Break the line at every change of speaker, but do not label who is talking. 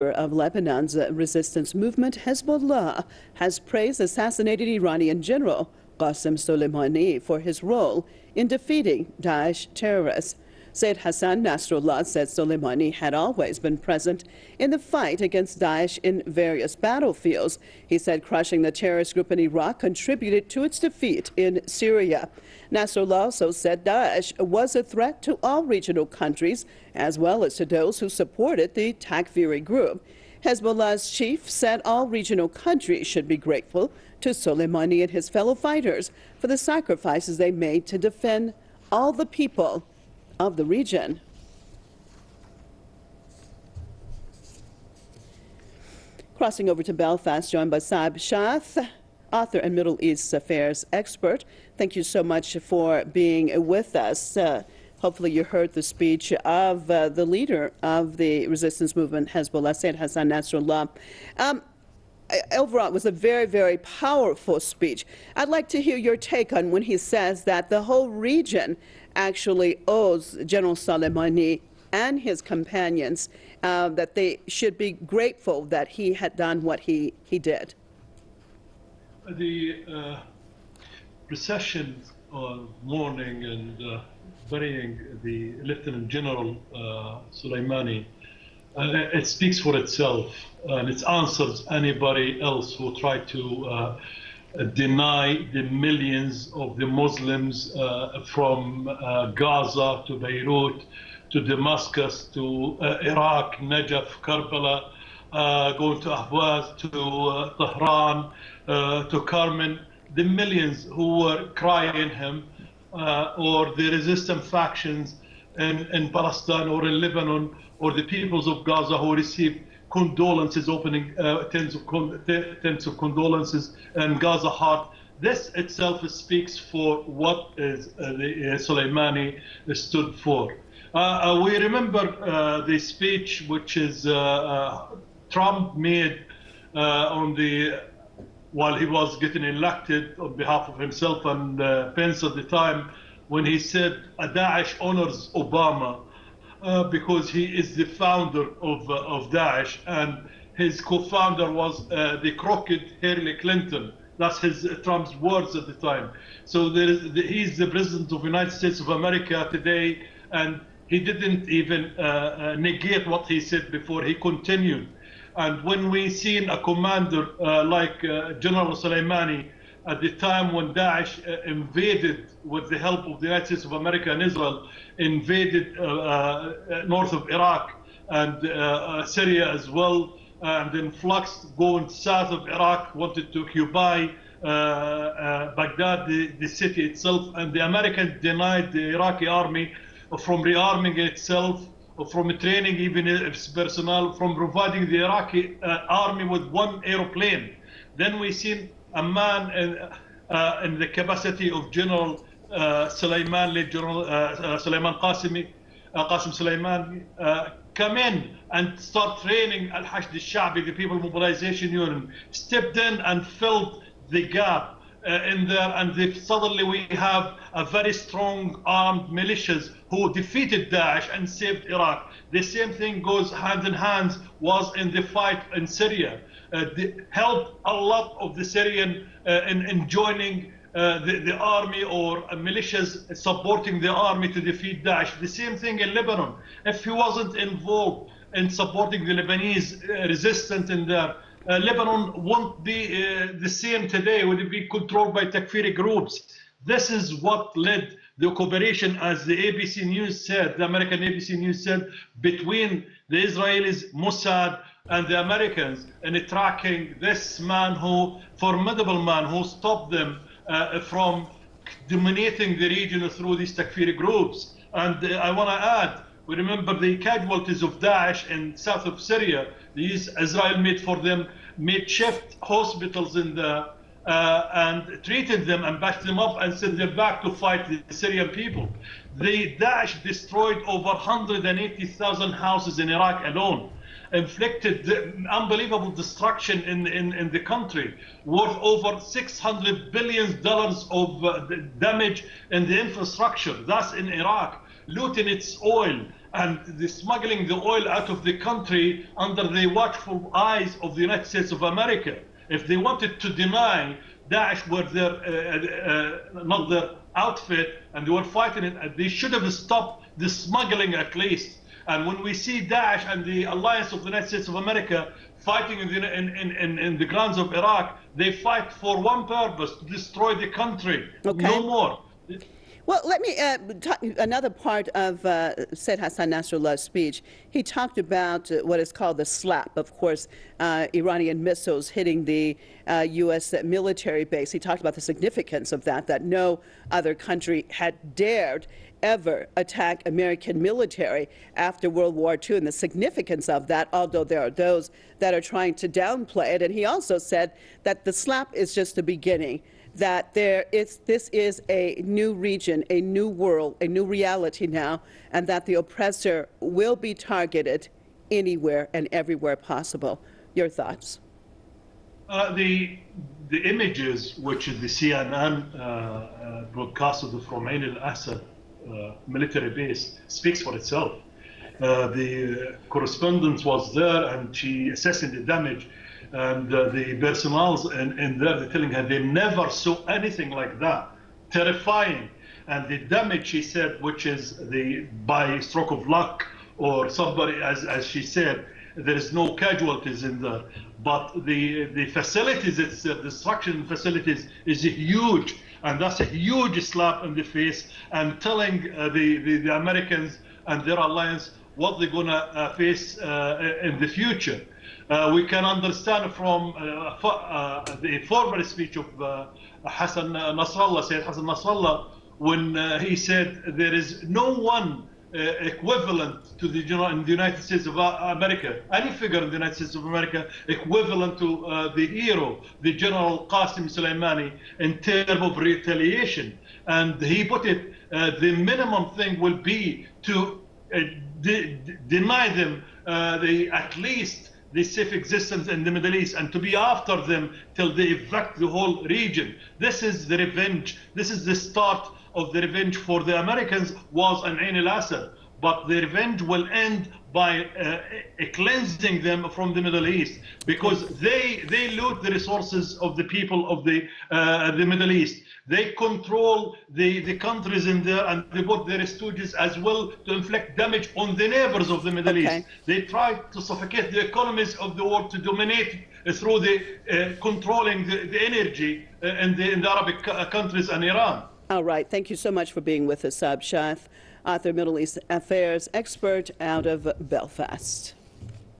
Of Lebanon's resistance movement, Hezbollah, has praised assassinated Iranian General Qassim Soleimani for his role in defeating Daesh terrorists. Said Hassan Nasrallah said Soleimani had always been present in the fight against Daesh in various battlefields. He said crushing the terrorist group in Iraq contributed to its defeat in Syria. Nasrallah also said Daesh was a threat to all regional countries, as well as to those who supported the takeover group. Hezbollah's chief said all regional countries should be grateful to Soleimani and his fellow fighters for the sacrifices they made to defend all the people of the region. Crossing over to Belfast, joined by Saeb Shaath, author and Middle East affairs expert. Thank you so much for being with us. Hopefully you heard the speech of the leader of the resistance movement, Hezbollah, Said Hassan Nasrallah. Overall, it was a very, very powerful speech. I'd like to hear your take on when he says that the whole region actually owes General Soleimani and his companions, that they should be grateful that he had done what he did.
The procession mourning and burying the Lieutenant General Soleimani, it speaks for itself, and it answers anybody else who tried to deny the millions of the Muslims from Gaza to Beirut to Damascus to Iraq, Najaf, Karbala, going to Ahwaz, to Tehran, to Carmen, the millions who were crying him, or the resistant factions in Palestine or in Lebanon, or the peoples of Gaza who received condolences, opening tens of condolences in Gaza heart. This itself speaks for what is Soleimani stood for. We remember the speech which is Trump made while he was getting elected on behalf of himself and Pence at the time, when he said Daesh honors Obama because he is the founder of Daesh, and his co-founder was the crooked Hillary Clinton. That's Trump's words at the time. So he's the president of the United States of America today, and he didn't even negate what he said before. He continued. And when we seen a commander like General Soleimani at the time when Daesh invaded, with the help of the United States of America and Israel, invaded north of Iraq and Syria as well, and then fluxed going south of Iraq, wanted to occupy Baghdad, the city itself, and the Americans denied the Iraqi army from rearming itself, from training even its personnel, from providing the Iraqi army with one aeroplane. Then we seen a man in the capacity of General Soleimani, General Qassim Soleimani, come in and start training Al-Hashd al-Sha'bi, the People Mobilization Union, stepped in and filled the gap in there, and suddenly we have a very strong armed militias who defeated Daesh and saved Iraq. The same thing goes hand in hand was in the fight in Syria. Helped a lot of the Syrian in joining the army or militias supporting the army to defeat Daesh. The same thing in Lebanon. If he wasn't involved in supporting the Lebanese resistance in there, Lebanon won't be the same today. Would it be controlled by takfiri groups? This is what led the cooperation, as the ABC News said, the American ABC News said, between the Israelis, Mossad, and the Americans in tracking this man, formidable man, who stopped them from dominating the region through these takfiri groups. And I want to add, we remember the casualties of Daesh in south of Syria. These Israel made for them makeshift hospitals in the and treated them and backed them up and sent them back to fight the Syrian people. The Daesh destroyed over 180,000 houses in Iraq alone, inflicted unbelievable destruction in the country, worth over $600 billion of damage in the infrastructure. That's in Iraq. looting its oil and smuggling the oil out of the country under the watchful eyes of the United States of America. If they wanted to deny Daesh were not their outfit and they were fighting it, they should have stopped the smuggling at least. And when we see Daesh and the alliance of the United States of America fighting in the grounds of Iraq, they fight for one purpose, to destroy the country, no more.
Well, let me talk another part of Said Hassan Nasrallah's speech. He talked about what is called the SLAP, of course, Iranian missiles hitting the U.S. military base. He talked about the significance of that no other country had dared ever attack American military after World War II, and the significance of that, although there are those that are trying to downplay it. And he also said that the SLAP is just the beginning, that this is a new region, a new world, a new reality now, and that the oppressor will be targeted anywhere and everywhere possible. Your thoughts?
The images which the CNN broadcasted from al-Assad military base speaks for itself. The correspondent was there and she assessing the damage, and the personnel in there, they're telling her they never saw anything like that. Terrifying. And the damage, she said, which is by stroke of luck or somebody, as she said, there is no casualties in there. But the facilities, it's the destruction facilities is huge. And that's a huge slap in the face and telling the Americans and their alliance what they're going to face in the future. We can understand from the former speech of Hassan Nasrallah, Sayyid Hassan Nasrallah, when he said there is no one equivalent to in the United States of America, any figure in the United States of America equivalent to the hero, the General Qassim Soleimani, in terms of retaliation. And he put it, the minimum thing will be to deny them at least the safe existence in the Middle East, and to be after them till they evacuate the whole region. This is the revenge. This is the start of the revenge for the Americans was on al-Assad. But the revenge will end by cleansing them from the Middle East, because they loot the resources of the people of the Middle East. They control the countries in there, and they put their stooges as well to inflict damage on the neighbors of the Middle East. They try to suffocate the economies of the world, to dominate through the controlling the energy in the Arabic countries and Iran.
All right. Thank you so much for being with us, Saeb Shaath, author, Middle East Affairs expert out of Belfast.